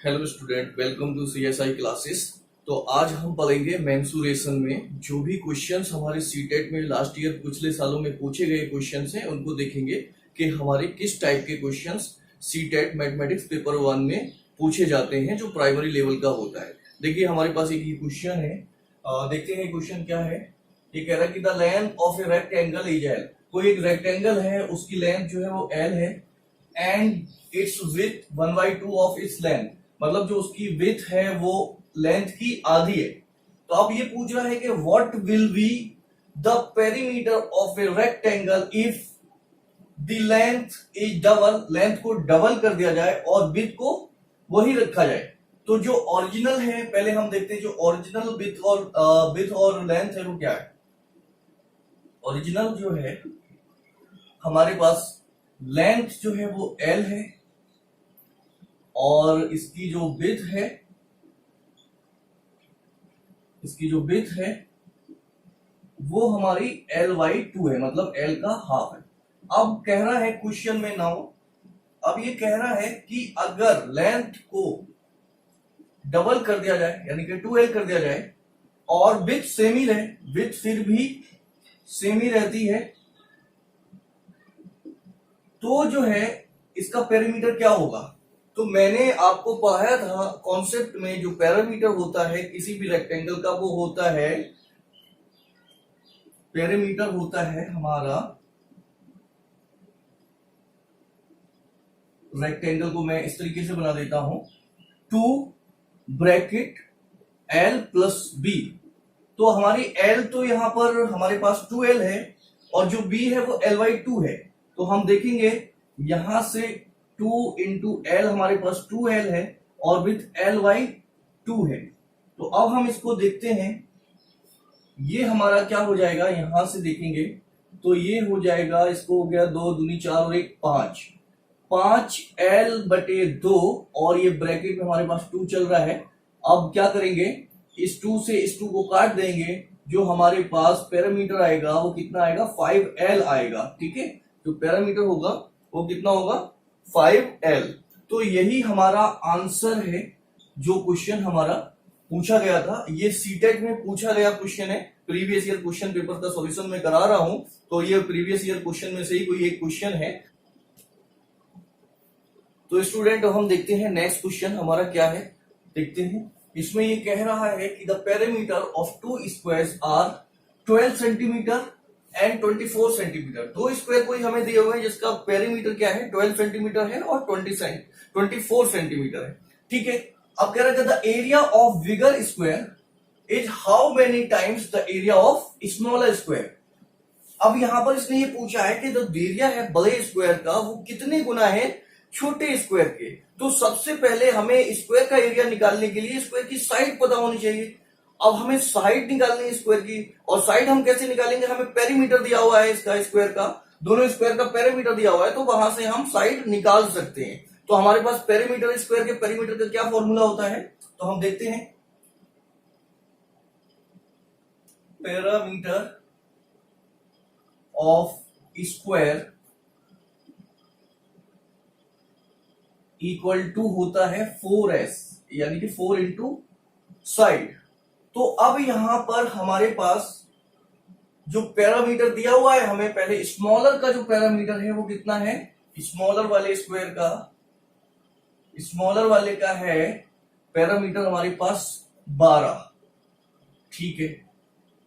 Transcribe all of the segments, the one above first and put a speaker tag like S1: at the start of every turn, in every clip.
S1: Hello student, welcome to CSI classes. तो आज हम पढ़ेंगे मेंसुरेशन में जो भी क्वेश्चंस हमारे सीटेट में लास्ट ईयर पिछले सालों में पूछे गए क्वेश्चंस हैं उनको देखेंगे कि हमारे किस टाइप के क्वेश्चंस सीटेट मैथमेटिक्स पेपर 1 में पूछे जाते हैं जो प्राइमरी लेवल का होता है। देखिए हमारे पास एक क्वेश्चन है, देखते हैं क्वेश्चन क्या है। ये कह रहा है कि the length of a rectangle is L. कोई एक रेक्टेंगल है, उसकी लेंथ जो है वो एल है and it's with 1/2 of its length, मतलब जो उसकी विथ है वो लेंथ की आधी है। तो अब ये पूछ रहा है कि what will be the perimeter of a rectangle if the length is double, length को डबल कर दिया जाए और विथ को वही रखा जाए। तो जो ओरिजिनल है पहले हम देखते हैं, जो ओरिजिनल विथ और लेंथ है वो क्या है। ओरिजिनल जो है हमारे पास लेंथ जो है वो एल है और इसकी जो विड्थ है, वो हमारी L/2 है, मतलब L का हाफ है। अब कह रहा है क्वेश्चन में नाउ, अब ये कह रहा है कि अगर लेंथ को डबल कर दिया जाए यानी कि 2L कर दिया जाए और विड्थ सेम ही रहे, विड्थ फिर भी सेम ही रहती है, तो जो है इसका पेरीमीटर क्या होगा। तो मैंने आपको पढ़ाया था कॉन्सेप्ट में, जो पैरामीटर होता है किसी भी रेक्टेंगल का वो होता है, पेरीमीटर होता है हमारा, रेक्टेंगल को मैं इस तरीके से बना देता हूं, 2 ब्रैकेट L प्लस B। तो हमारी L तो यहां पर हमारे पास 2L है और जो B है वो L/2 है। तो हम देखेंगे यहां से 2 इंटू L हमारे पास 2L है और विथ L/2 है। तो अब हम इसको देखते हैं, ये हमारा क्या हो जाएगा, यहां से देखेंगे तो ये हो जाएगा, इसको हो गया 2 दूनी 4 और 1 5 5L/2 और ये ब्रैकेट में हमारे पास 2 चल रहा है। अब क्या करेंगे, इस 2 से इस 2 को काट देंगे, जो हमारे पास पैरामीटर आएगा वो कितना आएगा, 5L आएगा। ठीक है, जो पैरामीटर होगा वो कितना होगा, 5L। तो यही हमारा आंसर है जो क्वेश्चन हमारा पूछा गया था। ये सीटेट में पूछा गया क्वेश्चन है, प्रीवियस ईयर क्वेश्चन पेपर का सॉल्यूशन मैं करा रहा हूं, तो ये प्रीवियस ईयर क्वेश्चन में से ही कोई एक क्वेश्चन है। तो स्टूडेंट हम देखते हैं नेक्स्ट क्वेश्चन हमारा क्या है, देखते हैं। इसमें ये कह रहा है कि the perimeter of 2 squares are 12 centimetre and 24 centimetre. 2 square कोई हमें दिए हुए हैं जिसका पेरीमीटर क्या है, 12 सेंटीमीटर है और 24 सेंटीमीटर है। ठीक है, अब कह रहा है the area of bigger square is how many times the area of smaller square. अब यहां पर इसने ये पूछा है कि जो एरिया है बड़े स्क्वायर का वो कितने गुना है छोटे स्क्वायर के। तो सबसे पहले हमें स्क्वायर का एरिया निकालने के लिए स्क्वायर की साइड पता होनी चाहिए। अब हमें साइड निकालनी है स्क्वायर की, और साइड हम कैसे निकालेंगे, हमें पेरीमीटर दिया हुआ है इसका, स्क्वायर का, दोनों स्क्वायर का पेरीमीटर दिया हुआ है, तो वहां से हम साइड निकाल सकते हैं। तो हमारे पास पेरीमीटर, स्क्वायर के पेरीमीटर का क्या फॉर्मूला होता है, तो हम देखते हैं। Perimeter of square equal to होता है 4S, यानी कि 4 इंटू साइड। तो अब यहां पर हमारे पास जो पैरामीटर दिया हुआ है, हमें पहले स्मॉलर का जो पैरामीटर है वो कितना है, स्मॉलर वाले स्क्वायर का, स्मॉलर वाले का है पैरामीटर हमारे पास 12। ठीक है,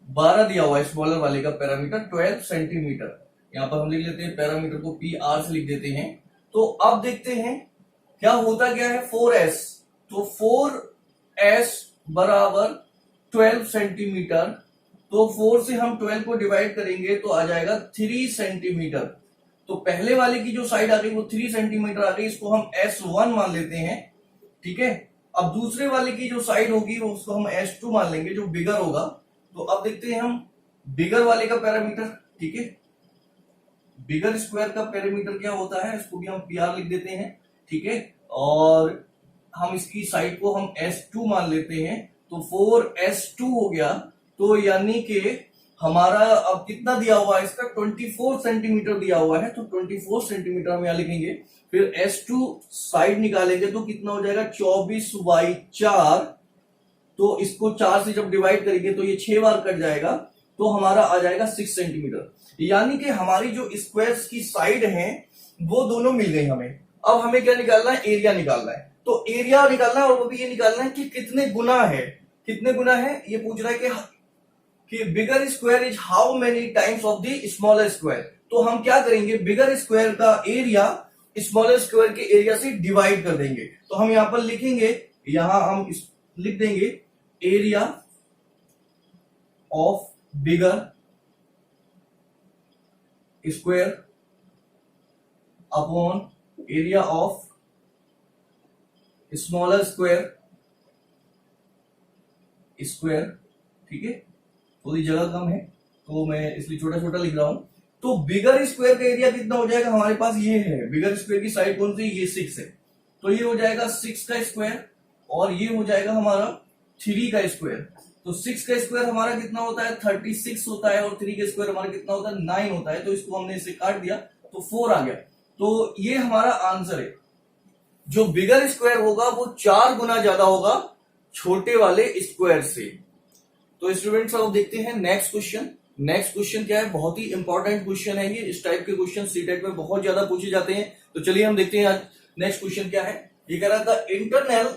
S1: 12 दिया हुआ है स्मॉलर वाले का पैरामीटर, 12 सेंटीमीटर। यहां पर हम लिख लेते हैं पैरामीटर को PR से लिख देते हैं। तो अब देखते हैं क्या होता क्या है, 4S। तो 4S बराबर 12 सेंटीमीटर, तो 4 से हम 12 को डिवाइड करेंगे तो आ जाएगा 3 सेंटीमीटर। तो पहले वाले की जो साइड आ गई वो 3 सेंटीमीटर आ गई, इसको हम S1 मान लेते हैं। ठीक है, अब दूसरे वाले की जो साइड होगी वो उसको हम S2 मान लेंगे, जो बिगर होगा। तो अब देखते हैं हम बिगर वाले का पैरामीटर। ठीक है, बिगर स्क्वायर का पैरामीटर क्या होता है, इसको भी हम PR लिख देते हैं। ठीक है, और हम इसकी साइड को हम S2 मान लेते हैं, तो 4S2 हो गया। तो यानी कि हमारा अब कितना दिया हुआ है इसका 24 सेंटीमीटर दिया हुआ है, तो 24 सेंटीमीटर हम यहां लिखेंगे। फिर S2 साइड निकालेंगे तो कितना हो जाएगा 24/4, तो इसको 4 से जब डिवाइड करेंगे तो ये 6 बार कट जाएगा, तो हमारा आ जाएगा 6 सेंटीमीटर। यानी कि हमारी जो स्क्वायर्स की साइड है वो दोनों मिल गई हमें। अब हमें क्या निकालना है, एरिया निकालना है। तो एरिया निकालना है और वो भी ये निकालना है कि कितने गुना है, कितने गुना है ये पूछ रहा है कि bigger square is how many times of the smaller square. तो हम क्या करेंगे, बिगर स्क्वायर का एरिया स्मॉलर स्क्वायर के एरिया से डिवाइड कर देंगे। तो हम यहां पर लिखेंगे, यहां हम लिख देंगे area of bigger square upon area of smaller square, ठीक है। थोड़ी जगह कम है तो मैं इसलिए छोटा छोटा लिख रहा हूं। तो बिगर स्क्वायर का एरिया कितना हो जाएगा, हमारे पास ये है, बिगर स्क्वायर की साइड कौन सी, ये 6 है, तो ये हो जाएगा 6 का स्क्वायर और ये हो जाएगा हमारा 3 का स्क्वायर। तो 6 का स्क्वायर हमारा कितना होता है 36 होता है और 3 का स्क्वायर हमारा कितना होता है 9 होता है। तो इसको हमने इसे काट दिया तो 4 आ गया। तो ये हमारा आंसर है। जो बिगर स्क्वायर होगा वो 4 गुना ज्यादा होगा छोटे वाले स्क्वायर से। तो स्टूडेंट्स अब देखते हैं नेक्स्ट क्वेश्चन। नेक्स्ट क्वेश्चन क्या है, बहुत ही इंपॉर्टेंट क्वेश्चन है ये। इस टाइप के क्वेश्चन सीटेट में बहुत ज्यादा पूछे जाते हैं। तो चलिए हम देखते हैं आज नेक्स्ट क्वेश्चन क्या है। ये कह रहा था internal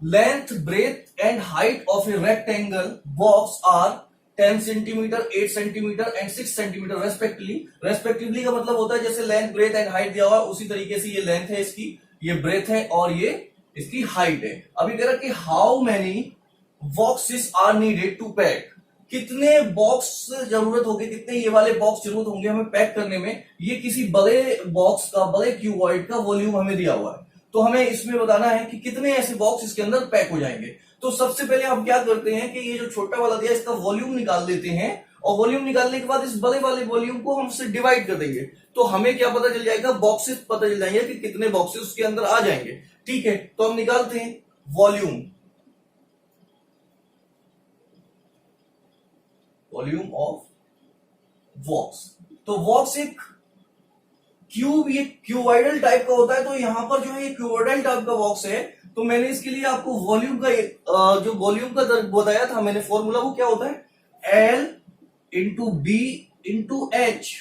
S1: length breadth and height of a rectangle box are 10 centimetre, 8 centimetre and 6 centimetre respectively. Respectively का मतलब होता है जैसे लेंथ ब्रेथ एंड हाइट दिया हुआ है उसी तरीके से ये लेंथ है इसकी, ये ब्रेथ है और ये इसकी हाइट है। अभी कह रहा कि how many boxes are needed to pack, कितने बॉक्स जरूरत होगी, कितने ये वाले बॉक्स जरूरत होंगे हमें पैक करने में। ये किसी बड़े बॉक्स का, बड़े क्यूबॉइड का वॉल्यूम हमें दिया हुआ है, तो हमें इसमें बताना है कि कितने ऐसे बॉक्स इसके अंदर पैक हो जाएंगे। तो सबसे पहले हम क्या करते हैं कि ये जो छोटा वाला दिया इसका वॉल्यूम निकाल देते हैं और वॉल्यूम निकालने के बाद इस बड़े वाले वॉल्यूम को हम उससे डिवाइड कर देंगे। तो हमें क्या पता चल जाएगा, बॉक्सेस पता चल जाएंगे कि कितने बॉक्सेस उसके अंदर आ जाएंगे। ठीक है, तो हम निकालते हैं वॉल्यूम ऑफ बॉक्स। तो बॉक्स एक क्यूब, ये क्यूबॉइडल टाइप का होता है, तो यहां पर जो है ये क्यूबॉइडल टाइप का बॉक्स है। तो मैंने इसके लिए आपको वॉल्यूम का जो वॉल्यूम का बताया था मैंने फॉर्मूला, वो क्या होता है L into B into H.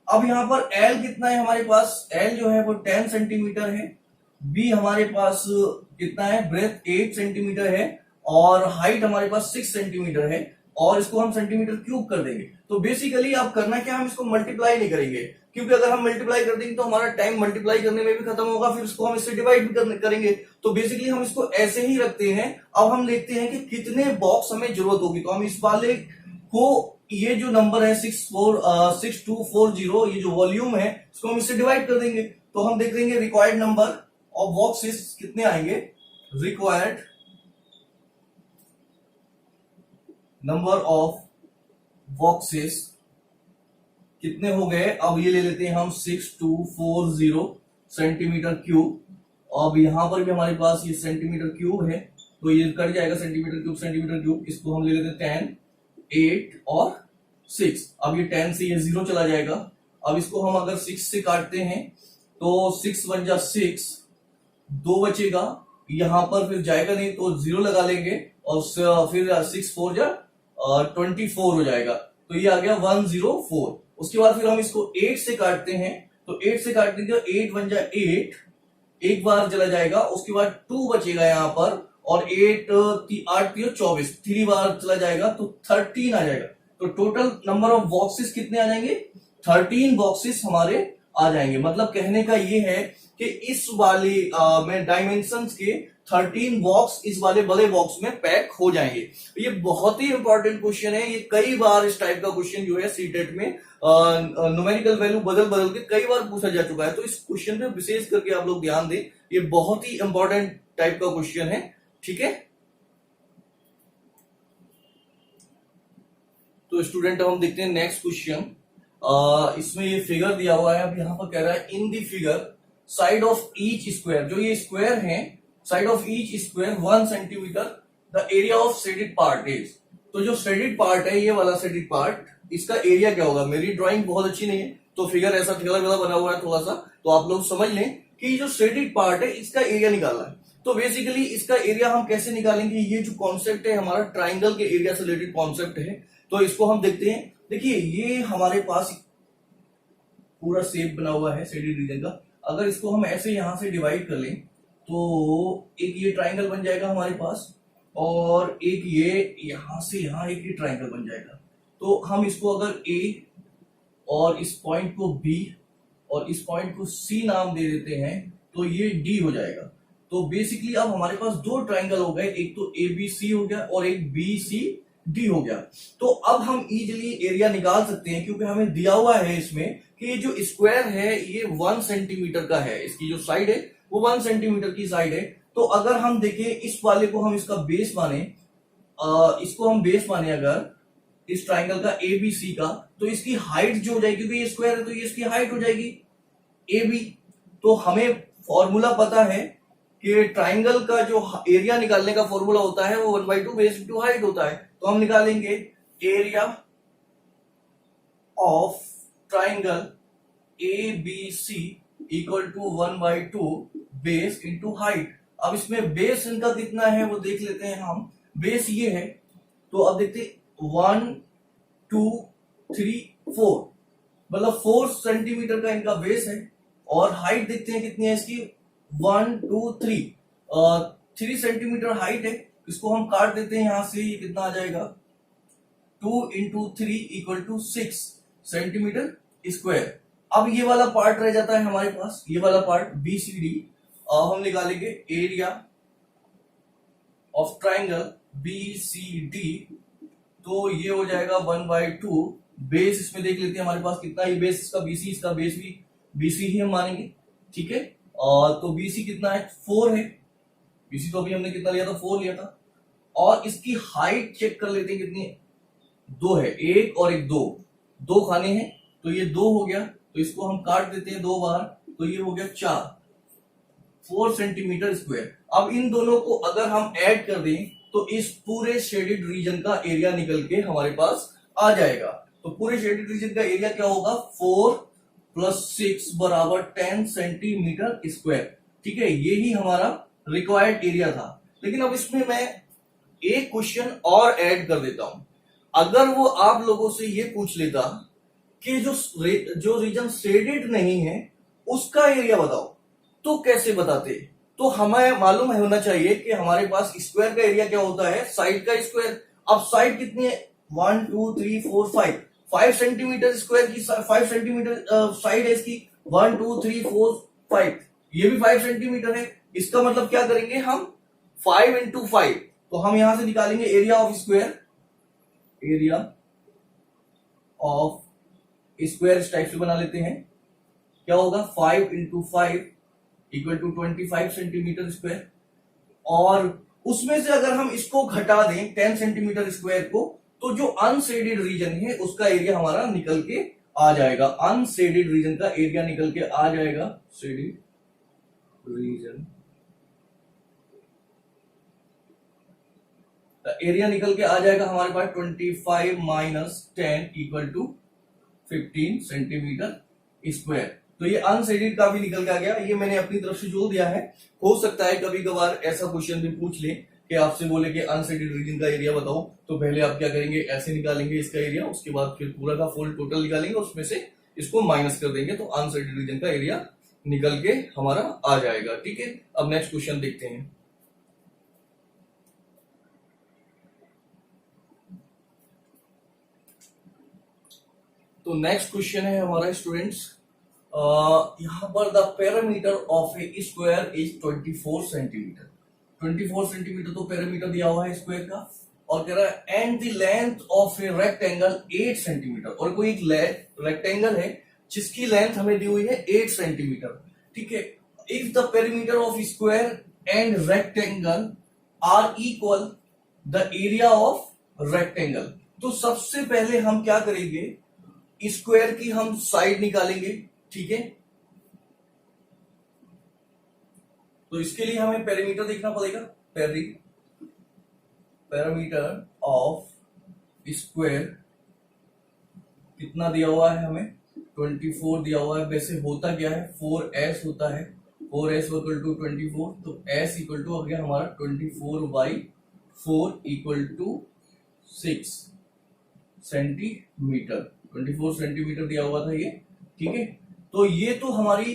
S1: अब यहां पर L कितना है हमारे पास, L जो है वो 10 सेंटीमीटर है, B हमारे पास कितना है, ब्रेथ 8 सेंटीमीटर है और हाइट हमारे पास 6 सेंटीमीटर है और इसको हम सेंटीमीटर क्यूब कर देंगे। तो बेसिकली आप करना क्या, हम इसको मल्टीप्लाई नहीं करेंगे, क्योंकि अगर हम मल्टीप्लाई कर देंगे तो हमारा टाइम मल्टीप्लाई करने में भी खत्म होगा, फिर इसको हम इससे डिवाइड भी करेंगे। तो बेसिकली हम इसको ऐसे ही रखते हैं। अब हम देखते हैं कि कितने बॉक्स हमें जरूरत होगी। तो हम इस वाले को, ये जो नंबर है 6240, ये जो वॉल्यूम है इसको हम इससे डिवाइड कर देंगे। तो हम देख लेंगे रिक्वायर्ड नंबर ऑफ बॉक्सेस कितने आएंगे, रिक्वायर्ड नंबर ऑफ बॉक्सेस कितने हो गए। अब ये ले लेते हैं हम 6240 सेंटीमीटर क्यूब। अब यहां पर भी हमारे पास ये सेंटीमीटर क्यूब है, तो ये कट जाएगा सेंटीमीटर क्यूब। इसको हम ले लेते हैं 10, 8 और 6। अब ये 10 से ये 0 चला जाएगा। अब इसको हम अगर 6 से काटते हैं तो 6 1 जा 6, 2 बचेगा, यहां पर फिर जाएगा नहीं तो 0 लगा लेंगे और फिर 6 4 जा 24 हो जाएगा। तो ये आ गया 104। उसके बाद फिर हम इसको 8 से काटते हैं, तो 8 से काटने के 8 1 जा 8, एक बार चला जाएगा। उसके बाद 2 बचेगा यहाँ पर और 8 8 24, 3 बार चला जाएगा तो 13 आ जाएगा। तो टोटल नंबर ऑफ बॉक्सेस कितने आ जाएंगे, 13 बॉक्सेस हमारे आ जाएंगे। मतलब कहने का ये है कि इस वाले में डायमेंशंस के 13 बॉक्स इस वाले बड़े बॉक्स में पैक हो जाएंगे। ये बहुत ही इंपॉर्टेंट क्वेश्चन है। ये कई बार इस टाइप का क्वेश्चन जो है सीटेट में न्यूमेरिकल वैल्यू बदल के कई बार पूछा जा चुका है। तो इस क्वेश्चन पे विशेष करके आप लोग ध्यान दें, ये बहुत ही इंपॉर्टेंट टाइप का क्वेश्चन है। ठीक है, तो स्टूडेंट हम देखते हैं नेक्स्ट क्वेश्चन। इसमें ये फिगर दिया हुआ है। अब यहां पर कह रहा है in the figure side of each square, जो ये स्क्वायर है, side of each square 1 centimetre, the area of shaded part is. तो जो शेडेड पार्ट है, ये वाला शेडेड पार्ट इसका एरिया क्या होगा। मेरी ड्राइंग बहुत अच्छी नहीं है तो फिगर ऐसा ठेला वेला बना हुआ है थोड़ा सा, तो आप लोग समझ लें कि जो शेडेड पार्ट है इसका एरिया निकालना है। तो बेसिकली इसका एरिया हम कैसे निकालेंगे, ये जो कॉन्सेप्ट है हमारा ट्राइंगल के एरिया से रिलेटेड कॉन्सेप्ट है। तो इसको हम देखते हैं। देखिए ये हमारे पास पूरा शेप बना हुआ है शेडेड रीजन का। अगर इसको हम ऐसे यहां से डिवाइड कर लें तो एक ये ट्राइंगल बन जाएगा हमारे पास, और एक ये यहां से यहां एक ये ट्राइंगल बन जाएगा। तो हम इसको अगर ए और इस पॉइंट को बी और इस पॉइंट को सी नाम दे देते हैं तो ये डी हो जाएगा। तो बेसिकली अब हमारे पास दो ट्राइंगल हो गए, एक तो ए बी सी हो गया और एक बी सी डी हो गया। तो अब हम इजिली एरिया निकाल सकते हैं क्योंकि हमें दिया हुआ है इसमें कि ये जो स्क्वायर है ये 1 सेंटीमीटर का है, इसकी जो साइड है वो 1 सेंटीमीटर की साइड है। तो अगर हम देखें इस वाले को हम इसका बेस माने, इसको हम बेस माने अगर इस ट्राइंगल का ए बी सी का, तो इसकी हाइट जो हो जाएगी, क्योंकि ये स्क्वायर है तो ये इसकी हाइट हो जाएगी ए बी। तो हमें फॉर्मूला पता है कि ट्राइंगल का जो एरिया निकालने का फॉर्मूला होता है वो 1/2 बेस इंटू हाइट होता है। तो हम निकालेंगे area of triangle A B C equal to 1/2 base into height. अब इसमें बेस इनका कितना है वो देख लेते हैं हम। बेस ये है तो अब देखते 1 2 3 4, मतलब 4 सेंटीमीटर का इनका बेस है। और हाइट देखते हैं कितनी है इसकी 1 2 3, 3 सेंटीमीटर हाइट है। इसको हम काट देते हैं यहां से, ये कितना आ जाएगा 2 into 3 equal to 6 centimetre square. अब ये वाला पार्ट रह जाता है हमारे पास, ये वाला पार्ट बी सी डी। हम निकालेंगे area of triangle B C D, तो ये हो जाएगा 1/2 बेस। इसमें देख लेते हैं हमारे पास कितना, ये बेस इसका बीसी, इसका बेस भी बीसी ही हम मानेंगे, ठीक है। तो बीसी कितना है 4 है, बीसी तो अभी हमने कितना लिया था 4 लिया था। और इसकी हाइट चेक कर लेते हैं कितनी, 2 है, एक और एक दो खाने हैं तो ये 2 हो गया। तो इसको हम काट देते हैं 2 बार, तो ये हो गया 4 सेंटीमीटर स्क्वायर। अब इन दोनों को अगर हम ऐड कर दें तो इस पूरे शेडेड रीजन का एरिया निकल के हमारे पास आ जाएगा। तो पूरे शेडेड रीजन का एरिया क्या होगा 4 + 6 बराबर 10 सेंटीमीटर स्क्वायर, ठीक है। यही हमारा रिक्वायर्ड एरिया था। लेकिन अब इसमें मैं एक क्वेश्चन और ऐड कर देता हूं। अगर वो आप लोगों से ये पूछ लेता कि जो रीजन शेडेड नहीं है उसका एरिया बताओ, तो कैसे बताते। तो हमें मालूम होना चाहिए कि हमारे पास स्क्वायर का एरिया क्या होता है, साइड का स्क्वायर। अब साइड कितनी है 1 2 3 4 5 सेंटीमीटर स्क्वायर की 5 सेंटीमीटर साइड है इसकी, 1 2 3 4 5, ये भी 5 सेंटीमीटर है। इसका मतलब क्या करेंगे हम 5 इंटू 5, तो हम यहां से निकालेंगे area of square, area of square इस टाइप से बना लेते हैं। क्या होगा 5 into 5 equal to 25 centimetre square. और उसमें से अगर हम इसको घटा दें 10 सेंटीमीटर स्क्वायर को, तो जो अनशेडेड रीजन है उसका एरिया हमारा निकल के आ जाएगा। अनशेडेड रीजन का एरिया निकल के आ जाएगा, शेडेड रीजन एरिया निकल के आ जाएगा हमारे पास 25 - 10 इक्वल टू 15 सेंटीमीटर स्क्वायर। तो ये अनशेडेड का भी निकल के आ गया, ये मैंने अपनी तरफ से जोड़ दिया है। हो सकता है कभी कभार ऐसा क्वेश्चन भी पूछ ले कि आपसे बोले कि अनशेडेड रीजन का एरिया बताओ, तो पहले आप क्या करेंगे ऐसे निकालेंगे इसका एरिया, उसके बाद फिर पूरा का फुल टोटल निकालेंगे, उसमें से इसको माइनस कर देंगे तो अनशेडेड रीजन का एरिया निकल के हमारा आ जाएगा, ठीक है। अब नेक्स्ट क्वेश्चन देखते हैं। तो नेक्स्ट क्वेश्चन है हमारा स्टूडेंट्स, यहां पर the parameter of A square is 24 centimetre. 24 centimetre तो पैरामीटर दिया हुआ है स्क्वायर का, और कह रहा है and the length of a rectangle 8 centimetre. और कोई एक रेक्टेंगल है जिसकी लेंथ हमें दी हुई है 8 सेंटीमीटर, ठीक है। If the parameter of square and rectangle are equal the area of rectangle. तो सबसे पहले हम क्या करेंगे, स्क्वायर की हम साइड निकालेंगे, ठीक है। तो इसके लिए हमें पैरामीटर देखना पड़ेगा, पैरामीटर ऑफ स्क्वायर कितना दिया हुआ है हमें 24 दिया हुआ है। वैसे होता क्या है 4s होता है, 4s इक्वल टू 24, तो s इक्वल टू हो गया हमारा 24/4 इक्वल टू 6 सेंटीमीटर। 24 सेंटीमीटर दिया हुआ था ये, ठीक है। तो ये तो हमारी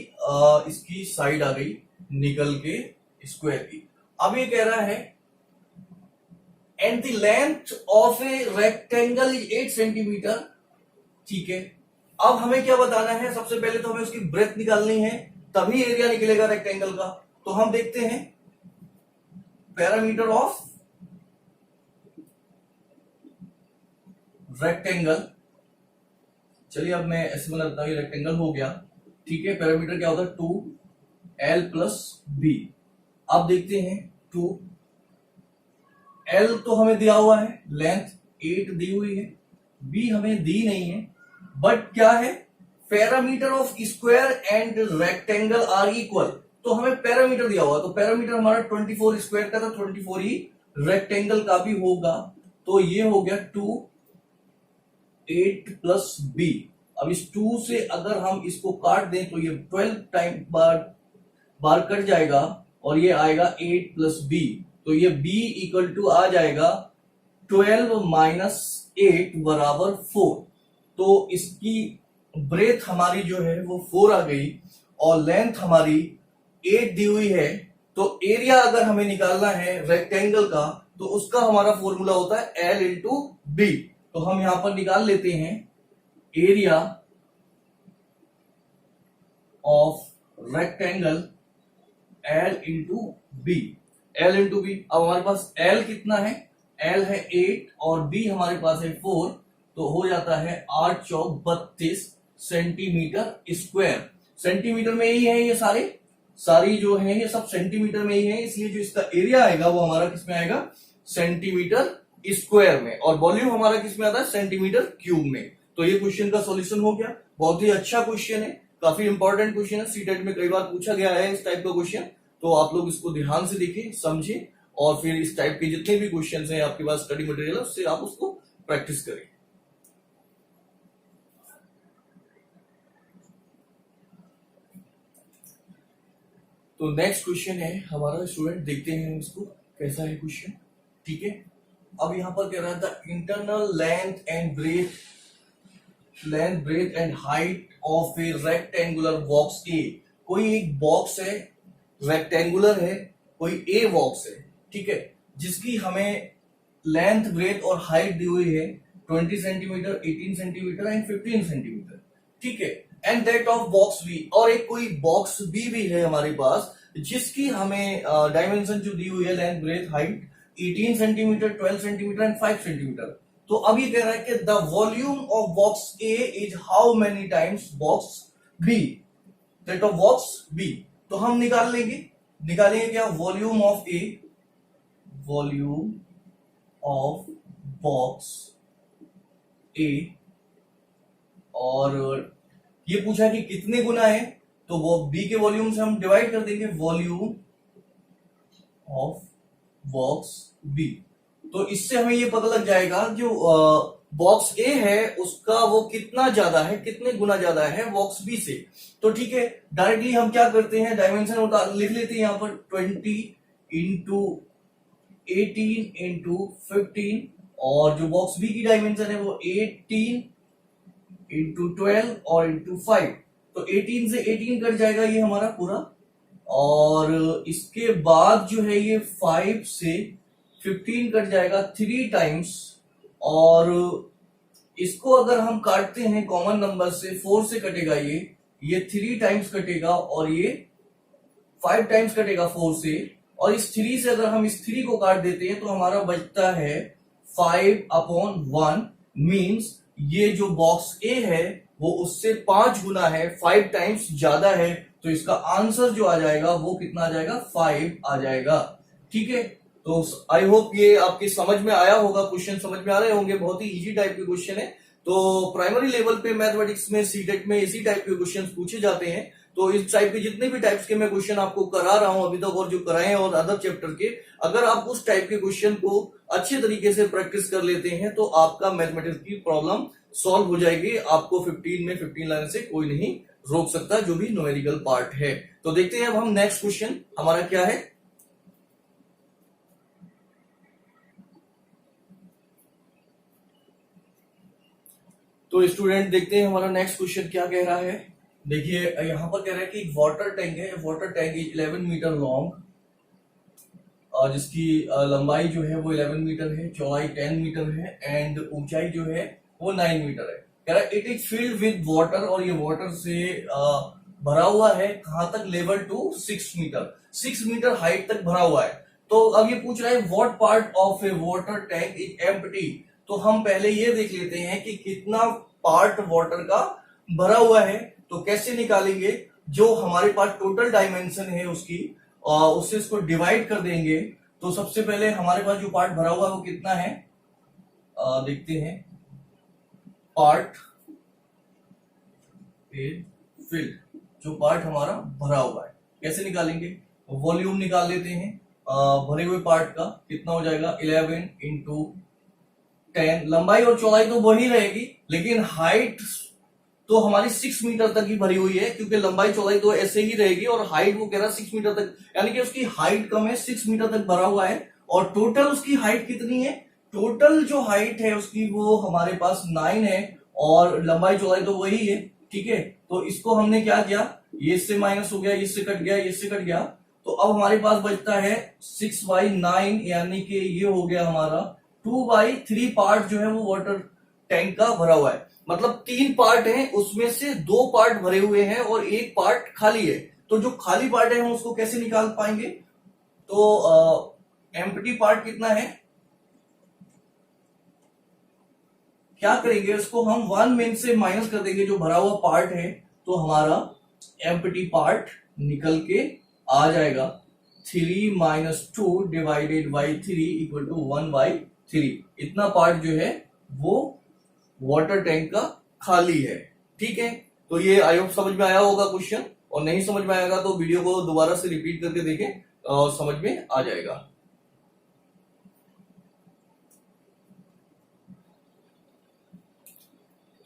S1: इसकी साइड आ गई निकल के स्क्वायर की। अब ये कह रहा है and the length of a rectangle is 8 centimetre, ठीक है। अब हमें क्या बताना है, सबसे पहले तो हमें उसकी ब्रेथ निकालनी है, तभी एरिया निकलेगा रेक्टेंगल का। तो हम देखते हैं पैरामीटर ऑफ रेक्टेंगल। चलिए अब मैं ऐसे बनाता हूं, रेक्टेंगल हो गया, ठीक है। पैरामीटर क्या होता है 2l प्लस b। अब देखते हैं 2l तो हमें दिया हुआ है, लेंथ 8 दी हुई है, b हमें दी नहीं है, बट क्या है parameter of square and rectangle are equal. तो हमें पैरामीटर दिया हुआ, तो पैरामीटर हमारा 24 स्क्वायर का था, 24 ही रेक्टेंगल का भी होगा। तो ये हो गया 2 8 प्लस b। अब इस 2 से अगर हम इसको काट दें तो ये 12 टाइम बार कट जाएगा और ये आएगा 8 प्लस b। तो ये b इक्वल टू आ जाएगा 12 माइनस 8 बराबर 4। तो इसकी ब्रेथ हमारी जो है वो 4 आ गई और लेंथ हमारी 8 दी हुई है। तो एरिया अगर हमें निकालना है रेक्टेंगल का तो उसका हमारा फॉर्मूला होता है L इंटू बी। तो हम यहां पर निकाल लेते हैं area of rectangle L into B, L into B. अब हमारे पास L कितना है, L है 8 और B हमारे पास है 4, तो हो जाता है 8 चौक 32 सेंटीमीटर स्क्वायर। सेंटीमीटर में ही है ये सारी जो है ये सब सेंटीमीटर में ही है, इसलिए जो इसका एरिया आएगा वो हमारा किस में आएगा सेंटीमीटर स्क्वायर में, और वॉल्यूम हमारा किस में आता है सेंटीमीटर क्यूब में। तो ये क्वेश्चन का सॉल्यूशन हो गया। बहुत ही अच्छा क्वेश्चन है, काफी इंपॉर्टेंट क्वेश्चन है, सीटेट में कई बार पूछा गया है इस टाइप का क्वेश्चन। तो आप लोग इसको ध्यान से देखिए, समझिए, और फिर इस टाइप के जितने भी क्वेश्चन हैं आपके पास स्टडी मटेरियल उससे आप उसको प्रैक्टिस करें। तो नेक्स्ट क्वेश्चन है हमारा, स्टूडेंट देखते हैं इसको कैसा है क्वेश्चन, ठीक है। अब यहां पर कह रहा था internal length breadth and height of a rectangular box A. कोई एक बॉक्स है रेक्टेंगुलर है, कोई ए बॉक्स है, ठीक है, जिसकी हमें लेंथ ब्रेथ और हाइट दी हुई है 20 सेंटीमीटर, 18 सेंटीमीटर एंड 15 सेंटीमीटर, ठीक है। And that of box B, और एक कोई बॉक्स बी भी है हमारे पास जिसकी हमें डायमेंशन जो दी हुई है length breadth height 18 centimetre, 12 centimetre and 5 centimetre. तो अब ये कह रहा है कि the volume of box A is how many times box B, that of box B. तो हम निकालेंगे क्या, volume of A, volume of box A, और ये पूछा कि कितने गुना है, तो वो बी के वॉल्यूम से हम डिवाइड कर देंगे, वॉल्यूम ऑफ बॉक्स बी। तो इससे हमें ये पता लग जाएगा जो बॉक्स ए है उसका वो कितना ज्यादा है, कितने गुना ज्यादा है बॉक्स बी से। तो ठीक है, डायरेक्टली हम क्या करते हैं, डायमेंशन लिख लेते हैं यहां पर 20 इंटू 18 इंटू 15, और जो बॉक्स बी की डायमेंशन है वो 18 इंटू 12 और इंटू 5। तो 18 से 18 कट जाएगा ये हमारा पूरा, और इसके बाद जो है ये 5 से 15 कट जाएगा 3 टाइम्स, और इसको अगर हम काटते हैं कॉमन नंबर से 4 से कटेगा ये 3 टाइम्स कटेगा, और ये 5 टाइम्स कटेगा 4 से, और इस 3 से अगर हम इस 3 को काट देते हैं तो हमारा बचता है 5/1। मींस ये जो बॉक्स ए है वो उससे 5 गुना है, 5 टाइम्स ज्यादा है, तो इसका आंसर जो आ जाएगा वो कितना आ जाएगा 5 आ जाएगा, ठीक है। तो आई होप ये आपकी समझ में आया होगा, क्वेश्चन समझ में आ रहे होंगे, बहुत ही इजी टाइप के क्वेश्चन है। तो प्राइमरी लेवल पे मैथमेटिक्स में सीटेट में इसी टाइप के क्वेश्चन पूछे जाते हैं। तो इस टाइप के जितने भी टाइप्स के मैं क्वेश्चन आपको करा रहा हूं अभी तक और जो कराए हैं और अदर चैप्टर के, अगर आप उस टाइप के क्वेश्चन को अच्छे तरीके से प्रैक्टिस कर लेते हैं तो आपका मैथमेटिक्स की प्रॉब्लम सॉल्व हो जाएगी। आपको 15 में 15 लाने से कोई नहीं रोक सकता, जो भी न्यूमेरिकल पार्ट है। तो देखते हैं अब हम नेक्स्ट क्वेश्चन हमारा क्या है। तो स्टूडेंट देखते हैं हमारा नेक्स्ट क्वेश्चन क्या कह रहा है। देखिए यहां पर कह रहा है कि वाटर टैंक है, water tank is 11 metre long, और जिसकी लंबाई जो है वो 11 मीटर है, चौड़ाई 10 मीटर है एंड ऊंचाई जो है वो 9 मीटर है। कह रहा है it is filled with water, और ये वाटर से भरा हुआ है कहां तक, level to 6 metre, 6 metre height तक भरा हुआ है। तो अब ये पूछ रहा है what part of A water tank is empty. तो हम पहले ये देख लेते हैं कि कितना पार्ट वाटर का भरा हुआ है। तो कैसे निकालेंगे, जो हमारे पास टोटल डायमेंशन है उसकी उससे इसको डिवाइड कर देंगे। तो सबसे पहले हमारे पास जो पार्ट भरा हुआ है वो कितना है, देखते हैं। पार्ट फिल्ड, जो पार्ट हमारा भरा हुआ है, कैसे निकालेंगे, वॉल्यूम निकाल लेते हैं। भरे हुए पार्ट का कितना हो जाएगा, 11 इंटू 10। लंबाई और चौड़ाई तो वही रहेगी, लेकिन हाइट तो हमारी 6 मीटर तक ही भरी हुई है, क्योंकि लंबाई चौड़ाई तो ऐसे ही रहेगी और हाइट वो कह रहा है 6 मीटर तक, यानी कि उसकी हाइट कम है, 6 मीटर तक भरा हुआ है। और टोटल उसकी हाइट कितनी है, टोटल जो हाइट है उसकी वो हमारे पास 9 है, और लंबाई चौड़ाई तो वही है। ठीक है, तो इसको हमने क्या किया, ये इससे माइनस हो गया, इससे कट गया, इससे कट गया। तो अब हमारे पास बचता है 6/9, यानी कि ये हो गया हमारा 2/3 पार्ट जो है वो वाटर टैंक का भरा हुआ है। मतलब 3 पार्ट हैं, उसमें से 2 पार्ट भरे हुए हैं और 1 पार्ट खाली है। तो जो खाली पार्ट है हम उसको कैसे निकाल पाएंगे, तो एम्प्टी पार्ट कितना है, क्या करेंगे, उसको हम 1 में से माइनस कर देंगे, जो भरा हुआ पार्ट है, तो हमारा एम्प्टी पार्ट निकल के आ जाएगा। 3 - 2 डिवाइडेड बाई 3 इक्वल टू 1/3। इतना पार्ट जो है वो वाटर टैंक का खाली है। ठीक है, तो ये आई होप समझ में आया होगा क्वेश्चन, और नहीं समझ में आएगा तो वीडियो को दोबारा से रिपीट करके देखें और समझ में आ जाएगा।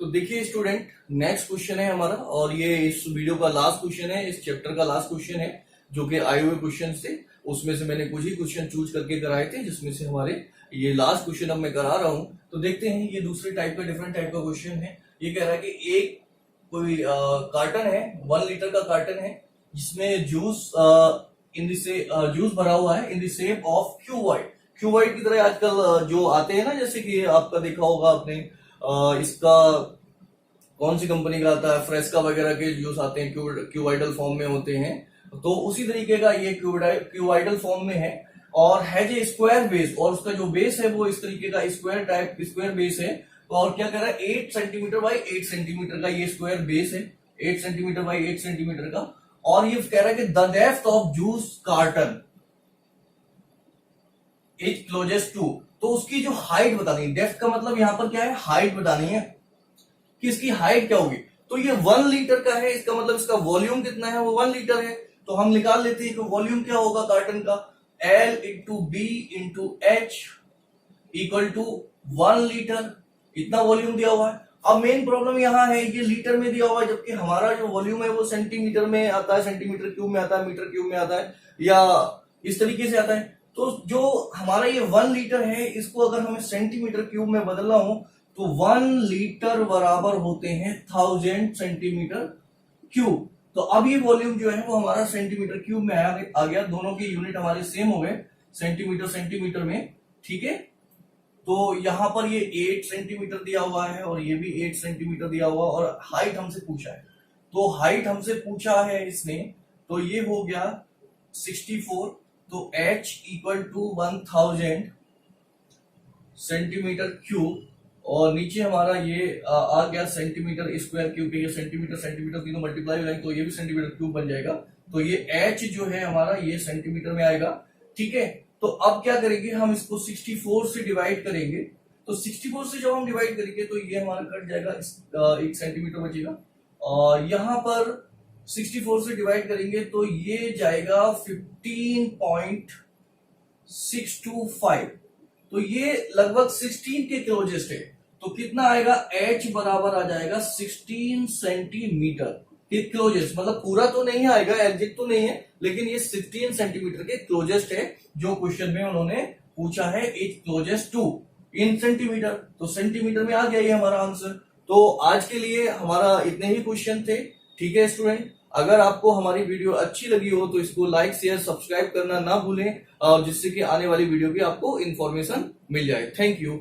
S1: तो देखिए स्टूडेंट, नेक्स्ट क्वेश्चन है हमारा, और ये इस वीडियो का लास्ट क्वेश्चन है, इस चैप्टर का लास्ट क्वेश्चन है, जो कि आए हुए क्वेश्चन से उसमें से मैंने कुछ ही क्वेश्चन चूज करके कराए थे, जिसमें से हमारे ये लास्ट क्वेश्चन अब मैं करा रहा हूं। तो देखते हैं, ये दूसरे टाइप का, डिफरेंट टाइप का क्वेश्चन है। ये कह रहा है कि एक कोई कार्टन है, 1 लीटर का कार्टन है, जिसमें जूस जूस भरा हुआ है in the shape of cuboid. Cuboid की तरह आजकल जो आते हैं ना, जैसे कि आपका देखा होगा आपने, इसका कौन सी कंपनी का आता है, फ्रेस्का वगैरह के जूस आते हैं, क्यूबाइडल फॉर्म में होते हैं। तो उसी तरीके का ये क्यूबाइडल फॉर्म में है, और हैज ए स्क्वायर बेस, और उसका जो बेस है वो इस तरीके का स्क्वायर बेस है। तो और क्या कह रहा है, 8 सेंटीमीटर बाई 8 सेंटीमीटर का ये स्क्वायर बेस है, 8 सेंटीमीटर बाई 8 सेंटीमीटर का। और ये कह रहा है कि the depth of juice carton is closest to, तो उसकी जो हाइट बतानी है, डेप्थ का मतलब यहां पर क्या है, हाइट बतानी है कि इसकी हाइट क्या होगी। तो ये 1 लीटर का है, इसका मतलब इसका वॉल्यूम कितना है, वो 1 लीटर है। तो हम निकाल लेते हैं कि वॉल्यूम क्या होगा कार्टन का, L into B into H equal to 1 litre, इतना वॉल्यूम दिया हुआ है। अब मेन प्रॉब्लम यहां है, ये लीटर में दिया हुआ है, जबकि हमारा जो वॉल्यूम है वो सेंटीमीटर में आता है, सेंटीमीटर क्यूब में आता है, मीटर क्यूब में आता है, या इस तरीके से आता है। तो जो हमारा ये 1 लीटर है, इसको अगर हमें सेंटीमीटर क्यूब में बदलना हो तो 1 लीटर बराबर होते हैं 1000 सेंटीमीटर क्यूब। तो अब ये वॉल्यूम जो है वो हमारा सेंटीमीटर क्यूब में आ गया, दोनों की यूनिट हमारे सेम हो गए, सेंटीमीटर सेंटीमीटर में। ठीक है, तो यहां पर ये 8 सेंटीमीटर दिया हुआ है और ये भी 8 सेंटीमीटर दिया हुआ, और हाइट हमसे पूछा है। तो हाइट हमसे पूछा है इसने, तो ये हो गया 64। तो h equal to 1000 centimetre cube, और नीचे हमारा ये आ गया सेंटीमीटर स्क्वायर, क्योंकि ये सेंटीमीटर सेंटीमीटर तीनों मल्टीप्लाई हो जाएंगे, तो ये भी सेंटीमीटर क्यूब बन जाएगा। तो ये h जो है हमारा ये सेंटीमीटर में आएगा। ठीक है, तो अब क्या करेंगे, हम इसको 64 से डिवाइड करेंगे। तो 64 से जब हम डिवाइड करेंगे तो ये हमारा कट जाएगा, 1 सेंटीमीटर बचेगा। और यहां पर 64 से डिवाइड करेंगे तो ये जाएगा 15.625, तो ये लगभग 16 के क्लोजेस्ट है। तो कितना आएगा, h बराबर आ जाएगा 16 सेंटीमीटर के क्लोजेस्ट, मतलब पूरा तो नहीं आएगा, एग्जैक्ट तो नहीं है, लेकिन ये 16 सेंटीमीटर के क्लोजेस्ट है जो क्वेश्चन में उन्होंने पूछा है, is closest to in centimetre. तो सेंटीमीटर में आ गया ये हमारा आंसर। तो आज के लिए हमारा इतने ही क्वेश्चन थे। ठीक है स्टूडेंट, अगर आपको हमारी वीडियो अच्छी लगी हो तो इसको लाइक शेयर सब्सक्राइब करना ना भूलें, जिससे कि आने वाली वीडियो की आपको इंफॉर्मेशन मिल जाए। Thank you.